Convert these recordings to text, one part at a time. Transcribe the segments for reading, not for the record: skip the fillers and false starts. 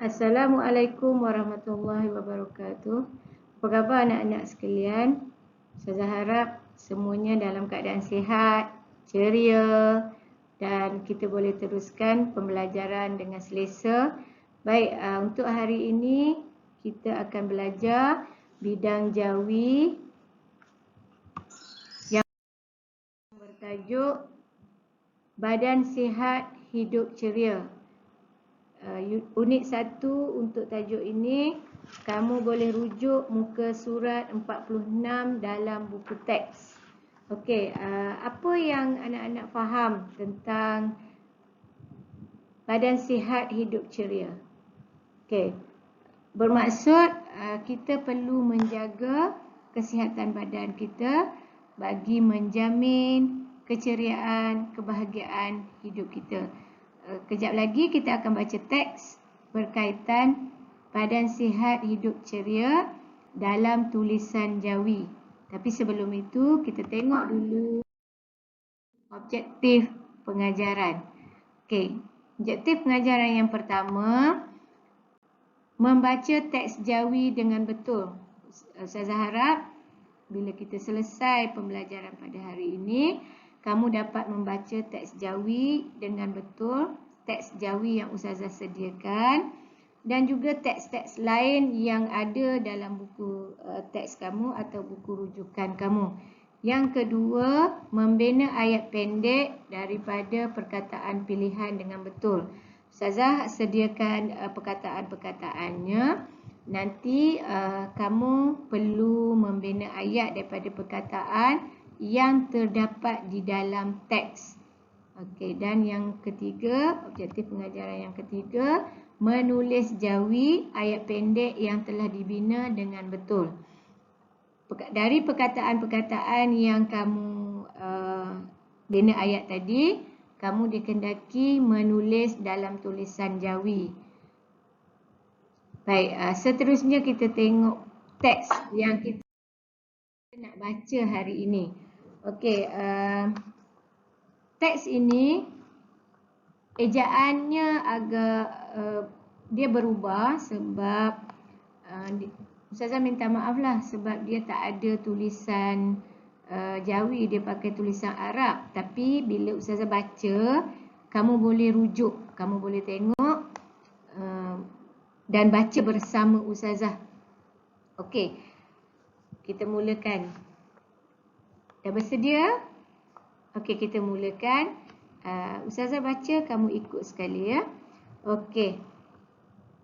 Assalamualaikum warahmatullahi wabarakatuh. Apa khabar anak-anak sekalian? Saya harap semuanya dalam keadaan sihat, ceria dan kita boleh teruskan pembelajaran dengan selesa. Baik, untuk hari ini kita akan belajar bidang jawi yang bertajuk Badan Sihat Hidup Ceria. Unit 1 untuk tajuk ini kamu boleh rujuk muka surat 46 dalam buku teks. Okey, apa yang anak-anak faham tentang badan sihat hidup ceria? Okey, bermaksud kita perlu menjaga kesihatan badan kita bagi menjamin keceriaan, kebahagiaan hidup kita. Kejap lagi kita akan baca teks berkaitan badan sihat hidup ceria dalam tulisan jawi. Tapi sebelum itu kita tengok dulu objektif pengajaran. Okey, objektif pengajaran yang pertama, membaca teks jawi dengan betul. Ustazah harap bila kita selesai pembelajaran pada hari ini, kamu dapat membaca teks jawi dengan betul, teks jawi yang Ustazah sediakan dan juga teks-teks lain yang ada dalam buku teks kamu atau buku rujukan kamu. Yang kedua, membina ayat pendek daripada perkataan pilihan dengan betul. Ustazah sediakan perkataan-perkataannya. Nanti kamu perlu membina ayat daripada perkataan yang terdapat di dalam teks. Okey, dan yang ketiga, objektif pengajaran yang ketiga, menulis jawi ayat pendek yang telah dibina dengan betul. Dari perkataan-perkataan yang kamu bina ayat tadi, kamu dikendaki menulis dalam tulisan jawi. Baik, seterusnya kita tengok teks yang kita nak baca hari ini. Okey, teks ini ejaannya agak dia berubah sebab Ustazah minta maaf lah sebab dia tak ada tulisan jawi, dia pakai tulisan Arab. Tapi bila Ustazah baca, kamu boleh rujuk, kamu boleh tengok dan baca bersama Ustazah. Okey, kita mulakan. Dah bersedia? Okey, kita mulakan. Ustazah baca, kamu ikut sekali ya. Okey.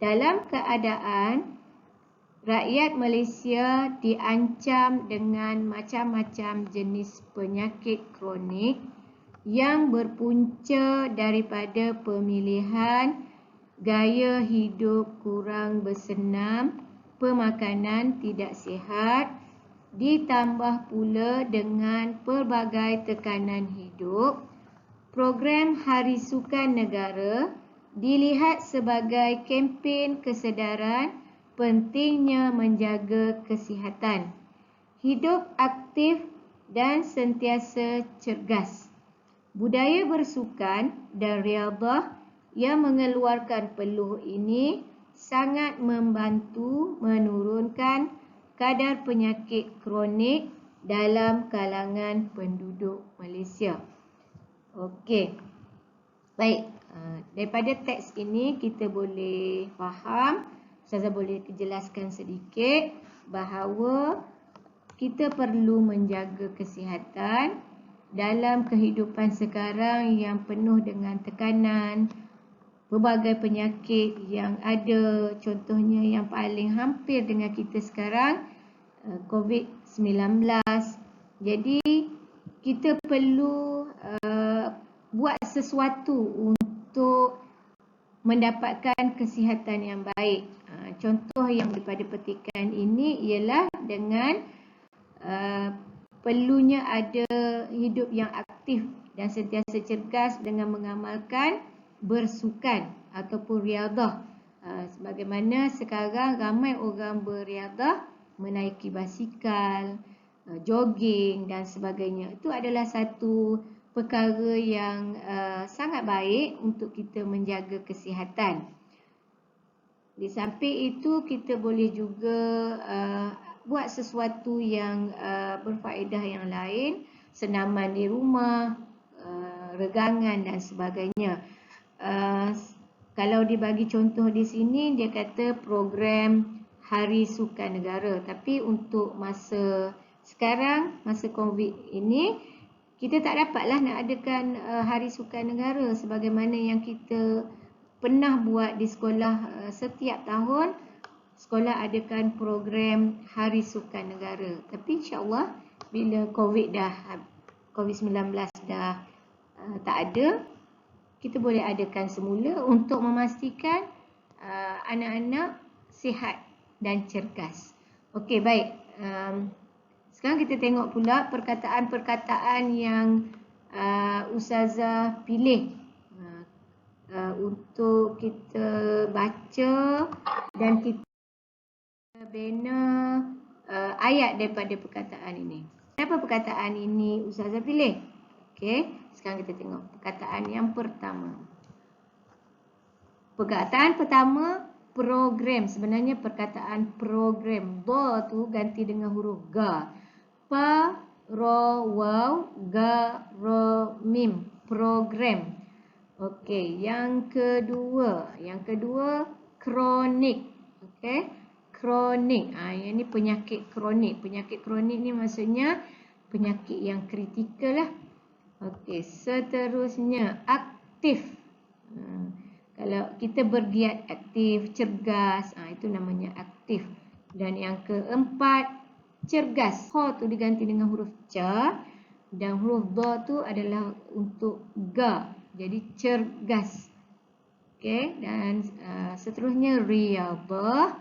Dalam keadaan rakyat Malaysia diancam dengan macam-macam jenis penyakit kronik yang berpunca daripada pemilihan gaya hidup kurang bersenam, pemakanan tidak sihat, ditambah pula dengan pelbagai tekanan hidup, program Hari Sukan Negara dilihat sebagai kempen kesedaran pentingnya menjaga kesihatan, hidup aktif dan sentiasa cergas. Budaya bersukan dan riyadhah yang mengeluarkan peluh ini sangat membantu menurunkan kadar penyakit kronik dalam kalangan penduduk Malaysia. Okey. Baik, daripada teks ini kita boleh faham, Ustazah boleh jelaskan sedikit bahawa kita perlu menjaga kesihatan dalam kehidupan sekarang yang penuh dengan tekanan, pelbagai penyakit yang ada. Contohnya yang paling hampir dengan kita sekarang, COVID-19. Jadi kita perlu buat sesuatu untuk mendapatkan kesihatan yang baik. Contoh yang daripada petikan ini ialah dengan perlunya ada hidup yang aktif dan sentiasa cergas dengan mengamalkan bersukan ataupun riyadhah. Sebagaimana sekarang ramai orang berriyadhah, menaiki basikal, jogging dan sebagainya. Itu adalah satu perkara yang sangat baik untuk kita menjaga kesihatan. Di samping itu kita boleh juga buat sesuatu yang berfaedah yang lain, senaman di rumah, regangan dan sebagainya. Kalau dibagi contoh di sini, dia kata program Hari Sukan Negara. Tapi untuk masa sekarang, masa COVID ini, kita tak dapatlah nak adakan Hari Sukan Negara sebagaimana yang kita pernah buat di sekolah. Setiap tahun sekolah adakan program Hari Sukan Negara. Tapi insya-Allah bila COVID-19 dah tak ada, kita boleh adakan semula untuk memastikan anak-anak sihat dan cergas. Okey, baik. Sekarang kita tengok pula perkataan-perkataan yang Ustazah pilih untuk kita baca dan kita bina ayat daripada perkataan ini. Kenapa perkataan ini Ustazah pilih? Okey, sekarang kita tengok perkataan yang pertama. Perkataan pertama, program. Sebenarnya perkataan program. Ba tu ganti dengan huruf ga. Pa, ro, waw, ga, ro, mim. Program. Okey, yang kedua kronik. Okey, kronik. Yang ni penyakit kronik. Penyakit kronik ni maksudnya penyakit yang kritikal lah. Okey, seterusnya aktif. Kalau kita bergiat aktif, cergas, itu namanya aktif. Dan yang keempat, cergas. Ha tu diganti dengan huruf ca dan huruf ba tu adalah untuk ga. Jadi cergas. Okey, dan seterusnya riyadhah.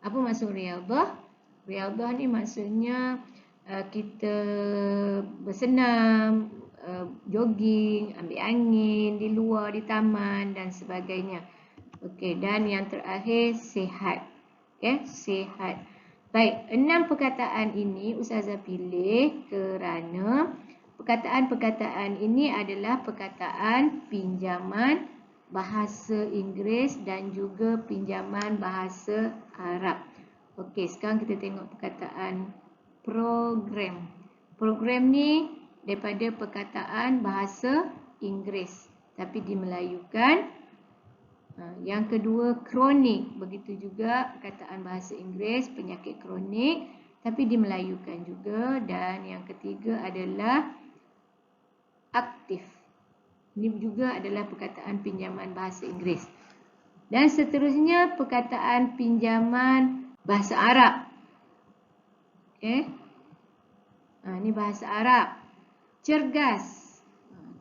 Apa maksud riyadhah? Riyadhah ni maksudnya kita bersenam, jogging, ambil angin di luar, di taman dan sebagainya. Okey, dan yang terakhir sihat. Okey, sihat. Baik, 6 perkataan ini Ustazah pilih kerana perkataan-perkataan ini adalah perkataan pinjaman bahasa Inggeris dan juga pinjaman bahasa Arab. Okey, sekarang kita tengok perkataan program. Program ni daripada perkataan bahasa Inggeris tapi dimelayukan. Yang kedua kronik, begitu juga perkataan bahasa Inggeris penyakit kronik tapi dimelayukan juga. Dan yang ketiga adalah aktif. Ini juga adalah perkataan pinjaman bahasa Inggeris. Dan seterusnya perkataan pinjaman bahasa Arab. Okey. Ini bahasa Arab. Cergas.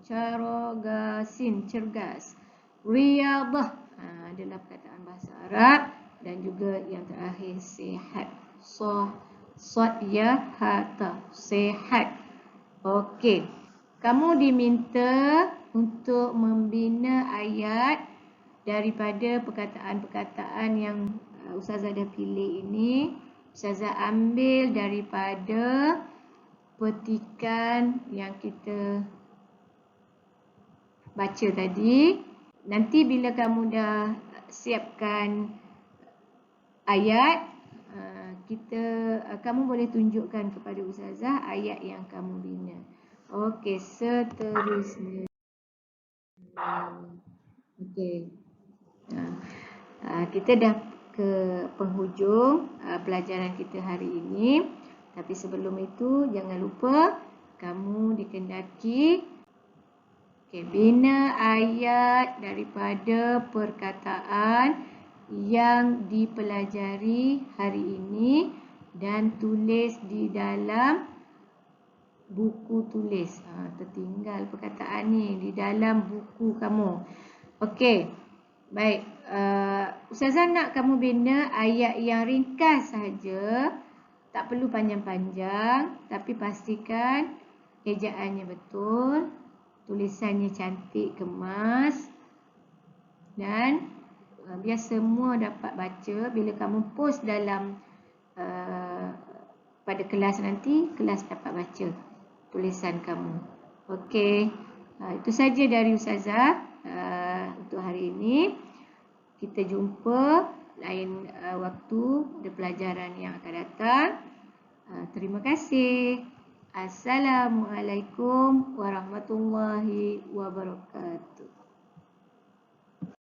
Carogasin, cergas. Riyadhah adalah perkataan bahasa Arab. Dan juga yang terakhir sihat. Sadyahata, sihat. Okey. Kamu diminta untuk membina ayat daripada perkataan-perkataan yang Ustazah dah pilih ini. Ustazah ambil daripada petikan yang kita baca tadi. Nanti bila kamu dah siapkan ayat, kamu boleh tunjukkan kepada Ustazah ayat yang kamu bina. Okey, seterusnya. Okey. Kita dah ke penghujung pelajaran kita hari ini. Tapi sebelum itu, jangan lupa kamu dikendaki bina ayat daripada perkataan yang dipelajari hari ini dan tulis di dalam buku tulis. Tertinggal perkataan ni di dalam buku kamu. Okey. Baik. Ustazah nak kamu bina ayat yang ringkas sahaja. Tak perlu panjang-panjang. Tapi pastikan ejaannya betul. Tulisannya cantik, kemas. Dan biar semua dapat baca. Bila kamu post dalam pada kelas nanti, kelas dapat baca tulisan kamu. Okey. Itu saja dari Ustazah untuk hari ini. Kita jumpa lain waktu pada pelajaran yang akan datang. Terima kasih. Assalamualaikum warahmatullahi wabarakatuh.